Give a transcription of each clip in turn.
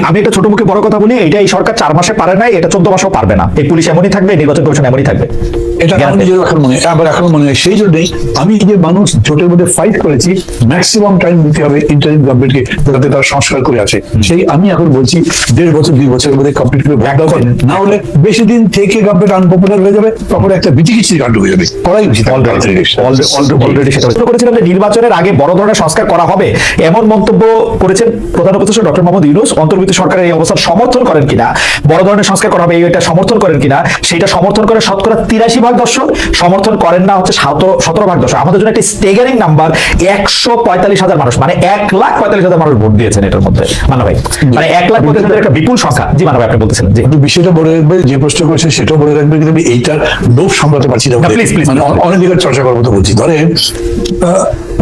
আমি একটা ছোট মুখে বড় কথা বলি, এটা এই সরকার 4 মাসে পারে নাই, এটা 14 মাসও পারবে না। এই পুলিশ এমনই থাকবে, নির্বাচন কমিশন এমনই থাকবে, এটা আমার নিজের এখন মনে হয়, আবার এখন মনে হয়। সেই জন্যই আমি যে মানুষ জোটের মধ্যে ফাইট করেছি, ম্যাক্সিমাম টাইম দিতে হবে ইন্টারিম গভর্নমেন্টকে, যাতে তারা সংস্কার করে আসে। সেই আমি এখন বলছি 1.5 বছর 2 বছরের মধ্যে কমপ্লিট করে ভোট করেন, না হলে বেশি দিন থেকে গভর্নমেন্ট আনপপুলার হয়ে যাবে, তখন একটা বিচিকিচির কাণ্ড হয়ে যাবে। করাই উচিত। অলরেডি সেটা করেছিলাম যে নির্বাচনের আগে বড় ধরনের সংস্কার করা হবে, এমন মন্তব্য করেছেন প্রধান উপদেষ্টা ডক্টর মোহাম্মদ ইউনূস। অন্তর্বর্তী সরকারের এই অবস্থান সমর্থন করেন কিনা, বড় ধরনের সংস্কার করা হবে এটা সমর্থন করেন কিনা, সেটা সমর্থন করে 83% দর্শক, সমর্থন করেন না হচ্ছে 17% দর্শক। আমাদের জন্য একটা স্টেগারিং নাম্বার, 145,000 মানুষ, মানে 1,45,000 মানুষ ভোট দিয়েছেন এটার মধ্যে। মান্না ভাই, মানে 1,45,000 একটা বিপুল সংখ্যা। জি মান্না ভাই, আপনি বলতেছিলেন যে বিষয়টা বলে রাখবে, যে প্রশ্ন করেছে সেটাও বলে রাখবে, কিন্তু আমি এইটার লোভ সামলাতে পারছি না। মানে অনেক দিকের চর্চা করবো তো বলছি। ধরেন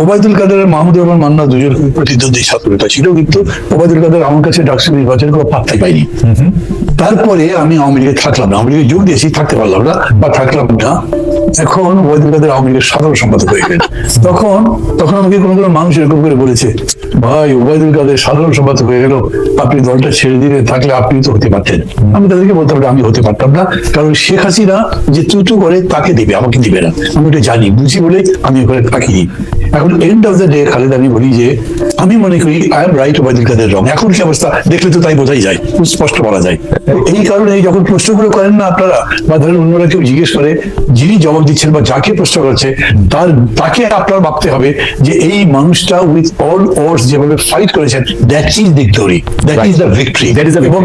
ওবায়দুল কাদের আর মাহমুদুর রহমান মান্না দুজন প্রতিদ্বন্দ্বী ছাত্রনেতা ছিল, কিন্তু ওবায়দুল কাদের আমার কাছে ডাকসু নির্বাচনের কোনো পাত্তাই পাইনি। তারপরে আমি আওয়ামী লীগে থাকলাম না, আওয়ামী লীগে যোগ দিয়েছি, থাকতে পারলাম না বা থাকলাম না। এখন ওবায়দুল কাদের আওয়ামী লীগের সাধারণ সম্পাদক হয়ে গেলেন। তখন আমাকে কোনো মানুষ এরকম করে বলেছে, ভাই ওবায়দুল কাদের সাধারণ সম্পাদক হয়ে গেল, আপনি দলটা ছেড়ে দিয়ে থাকলে আপনি তো হতে পারতেন। আমি তাদেরকে বলতাম আমি হতে পারতাম না, কারণ শেখ হাসিনা যে তুতু করে তাকে দিবে, আমাকে দিবে না। আমি ওটা জানি, বুঝি বলে আমি ওখানে থাকিনি। এখন end of the day Khaled, আমি বলি যে আমি মনে করি I am right, Obaidul Quader রং। এখন কি অবস্থা দেখলে তো তাই বোঝাই যায়, স্পষ্ট বলা যায়। এই কারণে যখন প্রশ্নগুলো করেন না আপনারা, বা ধরেন অন্যরা কেউ জিজ্ঞেস করে, যিনি জবাব দিচ্ছেন বা যাকে প্রশ্ন করছে তাকে আপনার ভাবতে হবে যে এই মানুষটা উইথ অল ওয়ার্স যেভাবে ফাইট করেছেন, that is victory, that is the victory. এবং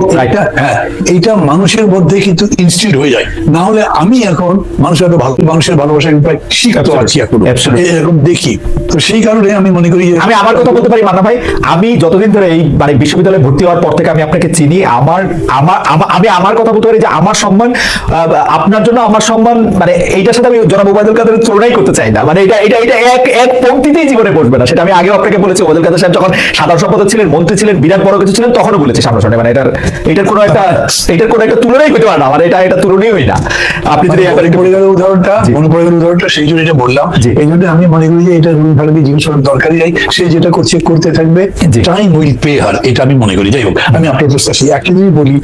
এইটা মানুষের মধ্যে কিন্তু ইনস্টিটিউট হয়ে যায়। না হলে আমি এখন মানুষের ভালোবাসা প্রায় শিখাতে পারছি এখন, এরকম দেখি। তো সেই কারণে আমি মনে করি, আমি আমার কথা বলতে পারি মান্না ভাই, আমি যতদিন ধরে এই মানে বিশ্ববিদ্যালয়ে ভর্তি হওয়ার পর থেকে আমি আপনাকে চিনি, আমি আমার কথা বলতে পারি যে আমার সম্মান আপনার জন্য, আমার সম্মান মানে এইটার সাথে আমি জনাব ওবায়দুল কাদের তুলনাই করতে চাই না। মানে এটা এক পংক্তিতেই জীবনে বসবে না। সেটা আমি আগেও আপনাকে বলেছি, ওবায়দুল কাদের সাহেব যখন সাধারণ সম্পাদক ছিলেন, মন্ত্রী ছিলেন, বিরাট বড় কিছু ছিলেন, তখনও বলেছি সামনাসামনি, মানে এটার কোনো একটা তুলনাই করতে পারে না, মানে এটা তুলনাই হয় না। আপনি যদি উদাহরণটা সেই জন্য এটা বললাম, এই জন্য আমি মনে করি যে এটা জিজ্ঞেস করার দরকারই নাই, সে যেটা করতে থাকবে, টাইম উইল পে হার, এটা আমি মনে করি। যাই হোক, আমি আপনার প্রশ্ন একটা যদি বলি,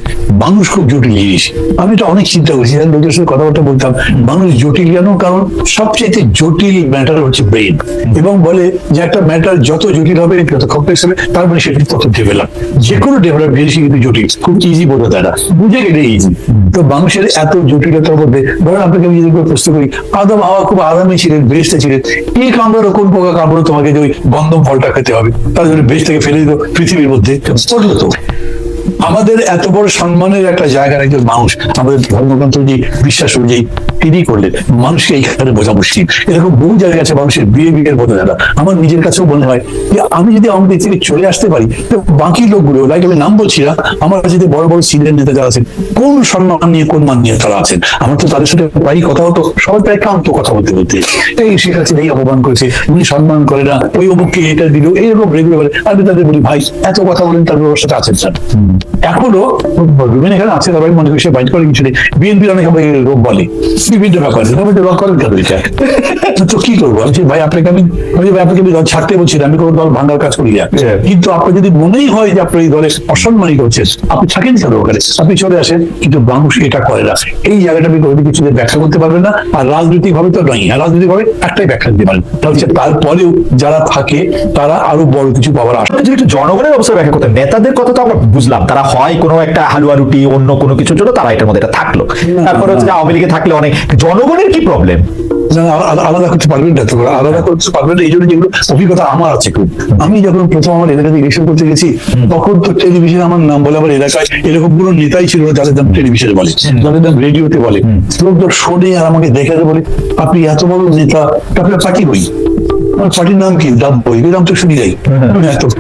মানুষ খুব জটিল জিনিস। আমি এটা অনেক চিন্তা করেছি, লোকের সাথে কথাবার্তা বলতাম, মানুষ জটিল কেন? কারণ সবচেয়ে জটিল ম্যাটার হচ্ছে ব্রেন, এবং বলে যে একটা ম্যাটার যত জটিল হবে, যত কমপ্লেক্স হবে, তার মানে সেটি তত ডেভেলপ। যে কোনো ডেভেলপ জিনিস কিন্তু জটিল, খুব ইজি বোঝা যায় না, বুঝে গেলে ইজি। তো মানুষের এত জটিলতার মধ্যে, ধরেন আপনাকে আমি যদি প্রশ্ন করি, আদম হাওয়া খুব আরামে ছিলেন, বেহেশতে ছিলেন, কি কামড়ালো, কোন পোকা কামড়ো তোমাকে যে ওই গন্ধম ফলটা খেতে হবে, তার জন্য বেহেশত থেকে ফেলে দিল পৃথিবীর মধ্যে, পড়লো তো। আমাদের এত বড় সম্মানের একটা জায়গার একজন মানুষ, আমাদের ধর্মগ্রন্থ যে বিশ্বাস অনুযায়ী তিনি করলেন, মানুষকে এইখানে বোঝা মুশকিল। এরকম বহু জায়গায় আছে মানুষের বিহেভিয়ার বোঝা যায় না। আমার নিজের কাছেও মনে হয় যে আমি যদি আওয়ামী লীগ থেকে চলে আসতে পারি, তো বাকি লোকগুলো, লাইক আমি নাম বলছি না, আমার যদি বড় বড় সিনিয়র নেতা যারা আছেন, কোন সম্মান নিয়ে কোন মান নিয়ে তারা আছেন, আমার তো তাদের সাথে প্রায় কথা হতো, সবাই প্রায় ক্লান্ত কথা বলতে এই শেখ হাসিনা এই অপমান করেছে, উনি সম্মান করে না, ওই অমুককে এটা দিল, এইরকম রেগুলার। আমি তাদের বলি, ভাই এত কথা বলেন, তার ব্যবস্থাটা আছেন স্যার, এখনো এখানে আছে, তারপরে মনে করি সে বাইট করে কিছু নেই। বিএনপির অনেক রোগ বলে বিভিন্ন ব্যাপারে, রোগ করেন কেন এটা? তো কি করবো? আমি ভাই আপনাকে আমি দল ছাড়তে বলছি না, আমি কোনো দল ভাঙার কাজ করি না, কিন্তু আপনার যদি মনেই হয় যে আপনার এই দলের অসম্মানিত হচ্ছেন, আপনি থাকেন কেন ওখানে? আপনি চলে আসেন। কিন্তু মানুষ এটা করে না, এই জায়গাটা আপনি কোনো কিছু ব্যাখ্যা করতে পারবেন না। আর রাজনৈতিক ভাবে তো নয়, রাজনৈতিক ভাবে একটাই ব্যাখ্যা দিতে পারেন, তারপরেও যারা থাকে তারা আরো বড় কিছু পাওয়ার আশা। যদি একটু জনগণের অবস্থা ব্যাখ্যা করতে, নেতাদের কথা তো আমরা বুঝলাম, তারা হয় কোনো একটা হালুয়া রুটি অন্য কোনো কিছুর জন্য তারা এটার মধ্যে এটা থাকলো, তারপরে হচ্ছে আওয়ামী লীগে থাকলে অনেক। জনগণের কি প্রবলেম? আলাদা করতে পারবেন না, তো আলাদা করতে পারবেন না। এই জন্য যেগুলো অভিজ্ঞতা আমার আছে খুব, আমি যখন প্রথম আমার এলাকাতে ইলেকশন করতে গেছি, তখন তো টেলিভিশনে আমার নাম বলে, আমার এলাকায় এরকম কোনো নেতাই ছিল না যাদের নাম টেলিভিশনে বলে, যাদের নাম রেডিওতে বলে। লোক তো শোনে আর আমাকে দেখে বলে, আপনি এত বড় নেতা, আপনার পার্টি বই, পার্টির নাম কি? ডাব বই, নাম তো শুনি যাই।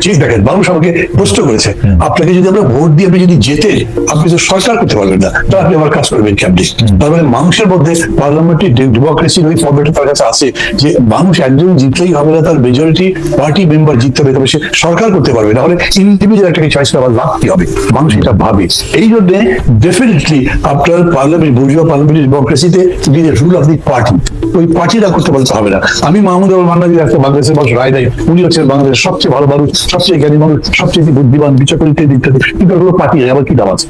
ঠিক দেখেন, মানুষ আমাকে প্রশ্ন করেছে, আপনাকে যদি আমরা ভোট দিয়ে আপনি যদি জেতেন, আপনি তো সরকার করতে পারবেন না, তাহলে আপনি আবার কাজ করবেন কেমনি? তার মানে মানুষের মধ্যে পার্লামেন্টারি ডেমোক্রেসির ওই ফর্মেটে তার কাছে আছে যে মানুষ একজন জিতলেই হবে না, তার মেজরিটি পার্টি মেম্বার জিততে হবে, তবে সে সরকার করতে পারবে না। হলে ইন্ডিভিজুয়াল একটা চয়েস আবার রাখতে হবে, মানুষ এটা ভাবে। এই জন্য ডেফিনেটলি আপনার পার্লামেন্ট, বুর্জোয়া পার্লামেন্টারি ডেমোক্রেসিতে রুল অফ দি পার্টি, ওই পার্টিরা করতে বলতে হবে না। আমি মাহমুদুর রহমান আজকে বাংলাদেশের মানুষ রায় দেয়, উনি হচ্ছেন বাংলাদেশের সবচেয়ে ভালো মানুষ, সবচেয়ে জ্ঞানী মানুষ, সবচেয়ে বুদ্ধিমান, বিচক্ষণ ইত্যাদি, কিন্তু ওগুলো পাঠিয়ে আবার কি দাম আছে?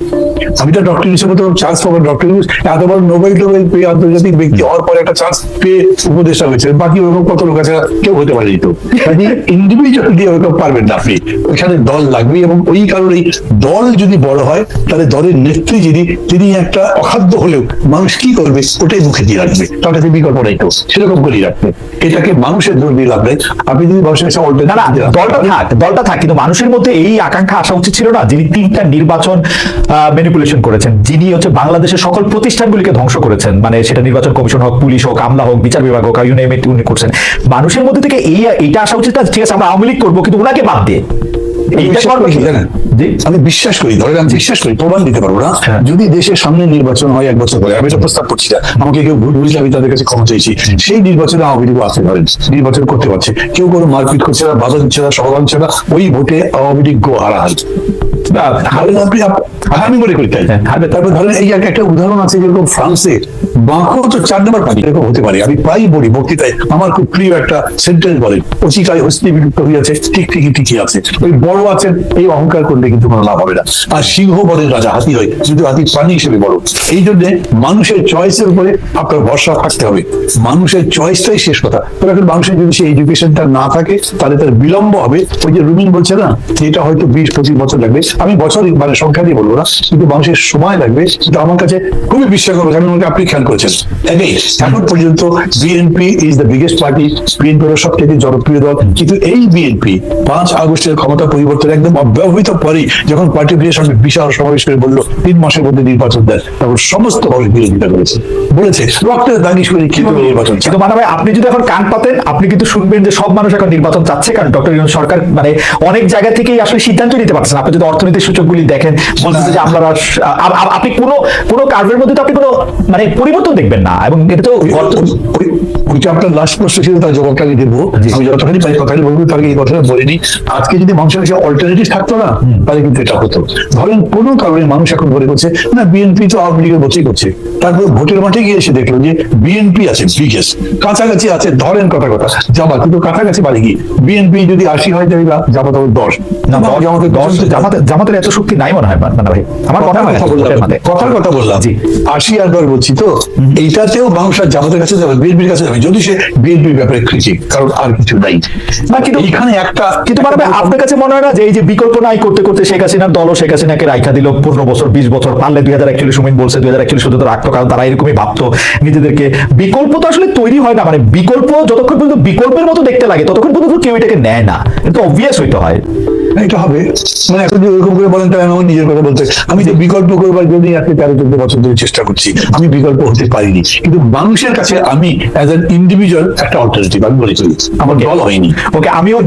আমি তো ডক্টর হিসেবে তো চান্স পাবো, ডক্টর এত বড় নোবেল পেয়ে আন্তর্জাতিক ব্যক্তি হওয়ার পরে একটা চান্স পেয়ে উপদেষ্টা হয়েছে, বাকি ওরকম কত লোক আছে কেউ হতে পারে তো। ইন্ডিভিজুয়াল দিয়ে ওরকম পারবেন না আপনি, ওইখানে দল লাগবে, এবং ওই কারণেই দল যদি বড় হয় তাহলে দলের নেত্রী তিনি একটা অখাদ্য হলেও মানুষ কি করবে ওটাই মুখে দিয়ে রাখবে, তার কাছে বিকল্প নাই তো, সেরকম করেই রাখবে। এটাকে মানুষের জোর দিয়ে লাভ নেই। আপনি যদি মানুষের কাছে না না, দলটা থাক, কিন্তু মানুষের মধ্যে এই আকাঙ্ক্ষা আসা উচিত ছিল না, যিনি 3টা নির্বাচন ম্যানিপুলেশন করেছেন, যিনি হচ্ছে বাংলাদেশের সকল প্রতিষ্ঠানগুলিকে ধ্বংস করেছেন, মানে সেটা নির্বাচন কমিশন হোক, পুলিশ হোক, আমলা হোক, বিচার বিভাগ হোক, ইউ নেম ইট, উনি করছেন। মানুষের মধ্যে থেকে এইটা আসা উচিত না, ঠিক আছে আমরা আওয়ামী লীগ করবো কিন্তু ওনাকে বাদ দিয়ে আমি বিশ্বাস করি, ধরেন আমি বিশ্বাস করি, প্রমাণ দিতে পারবো না, যদি দেশের সামনে নির্বাচন হয় 1 বছর পরে, আমি এটা প্রস্তাব করছি না, আমাকে কেউ ভুল বুঝলে আমি তাদের কাছে ক্ষমা চাইছি, সেই নির্বাচনে আওয়ামী লীগ আছে, ধরেন নির্বাচন করতে পারছে, কেউ কোনো মারপিট করছে না, বাধা দিচ্ছে না, সমাধান হচ্ছে না, ওই ভোটে আওয়ামী লীগ হারাহারি আমি মনে করি তাই। তারপর ধরেন এই একটা উদাহরণ আছে, যেরকম ফ্রান্সে বাঁকো তো 4 নম্বর পার্টি এরকম হতে পারে। আমি প্রায়ই বলি বক্তৃতায়, আমার খুব প্রিয় একটা সেন্টেন্স বলেন, অচিকায় হস্তি বিলুপ্ত হইয়াছে, ঠিকই আছে। ওই বড় আছেন এই অহংকার করলে কিন্তু কোনো লাভ হবে না। আর সিংহ বলেন রাজা, হাতি হয়, কিন্তু হাতি প্রাণী হিসেবে বড়। এই জন্য মানুষের চয়েসের উপরে আপনার ভরসা থাকতে হবে, মানুষের চয়েসটাই শেষ কথা। তবে এখন মানুষের যদি সেই এডুকেশনটা না থাকে তাহলে তার বিলম্ব হবে। ওই যে রুমিন বলছে না, এটা হয়তো 20-25 বছর লাগবে, আমি বছর মানে সংখ্যা দিয়ে বলবো না, কিন্তু মানুষের সময় লাগবে। কিন্তু আমার কাছে খুবই বিস্ময়কর, আমি মনে করি আপনি খেয়াল করেছেন, এখন পর্যন্ত BNP is the biggest party, BNP হলো সবথেকে জনপ্রিয় দল, কিন্তু এই বিএনপি 5 আগস্টের ক্ষমতা পরিবর্তন একদম অব্যবহৃত পরেই যখন পার্টি বিএর সঙ্গে বিশাল সমাবেশ করে বললো 3 মাসের মধ্যে নির্বাচন দেয়, তখন সমস্ত মানুষ বিরোধিতা বলেছে রক্তের দাগিস করে কিভাবে নির্বাচন। কিন্তু মানে ভাই আপনি যদি এখন কান পাতেন, আপনি কিন্তু শুনবেন যে সব মানুষ এখন নির্বাচন চাচ্ছে, কারণ ডক্টর ইউনূস সরকার মানে অনেক জায়গা থেকেই আসলে সিদ্ধান্ত নিতে পারছেন। আপনি যদি অর্থনৈতিক সূচকগুলি দেখেন, বলতেছে যে আমরা আপনি কোনো কার্ভের মধ্যে তো আপনি কোনো মানে পরিবর্তন দেখবেন না, এবং এটা তো ওইটা আপনার লাস্ট প্রশ্ন ছিল, তার জবাবটা আমি দেবো। আমি যতখানি পাই কথাই বলবো, তাকে এই কথাটা বলিনি। আজকে যদি মানুষের কাছে অল্টারনেটিভ থাকতো না, তাহলে কিন্তু এটা হতো। ধরেন কোনো কারণে মানুষ এখন মনে করছে না বিএনপি তো আওয়ামী লীগের মতোই করছে, তারপর ভোটের মাঠে গিয়ে এসে দেখলো যে বিএনপি আছে বিগেস্ট, কাছাকাছি আছে, ধরেন কথা জামাত, কিন্তু কাছাকাছি বাড়ি গিয়ে বিএনপি যদি 80 হয় তাহলে জামাত 10 না, জামাতের এত শক্তি নাই মনে হয়। মানে ভাই আমার কথার কথা বললাম, 80 আর 10 বলছি তো, এইটাতেও মানুষ আর জামাতের কাছে যাবে, বিএনপির কাছে যাবে, যদি সে বিএনপির ব্যাপারে ক্রিটিক, কারণ আর কিছু নাই। কিন্তু এখানে একটা কিন্তু মানে আপনার কাছে মনে হয় না যে এই যে বিকল্প নাই করতে করতে শেখ হাসিনার দল শেখ হাসিনাকে রাইখা দিল 15 বছর 20 বছর, পারলে 2041 সুমিন বলছে 2041 শুধু তো রাখতো, কারণ তারা এরকমই ভাবতো নিজেদেরকে। বিকল্প তো আসলে তৈরি হয় না, মানে বিকল্প যতক্ষণ পর্যন্ত বিকল্পের মতো দেখতে লাগে ততক্ষণ পর্যন্ত কেউ এটাকে নেয় না, এটা অবভিয়াস হইতে হয়। এটা হবে মানে এখন যদি ওরকম করে বলেন, তাহলে আমার নিজের কথা বলতে, আমি যে বিকল্প করবার জন্য আজকে 13-14 বছর ধরে চেষ্টা করছি, আমি বিকল্প হতে পারিনি, কিন্তু মানুষের কাছে আমি অ্যাজ অ্যান ইন্ডিভিজুয়াল একটা অল্টারনেটিভ আমি বলে চলি, আমার দল হয়নি। ওকে, আমিও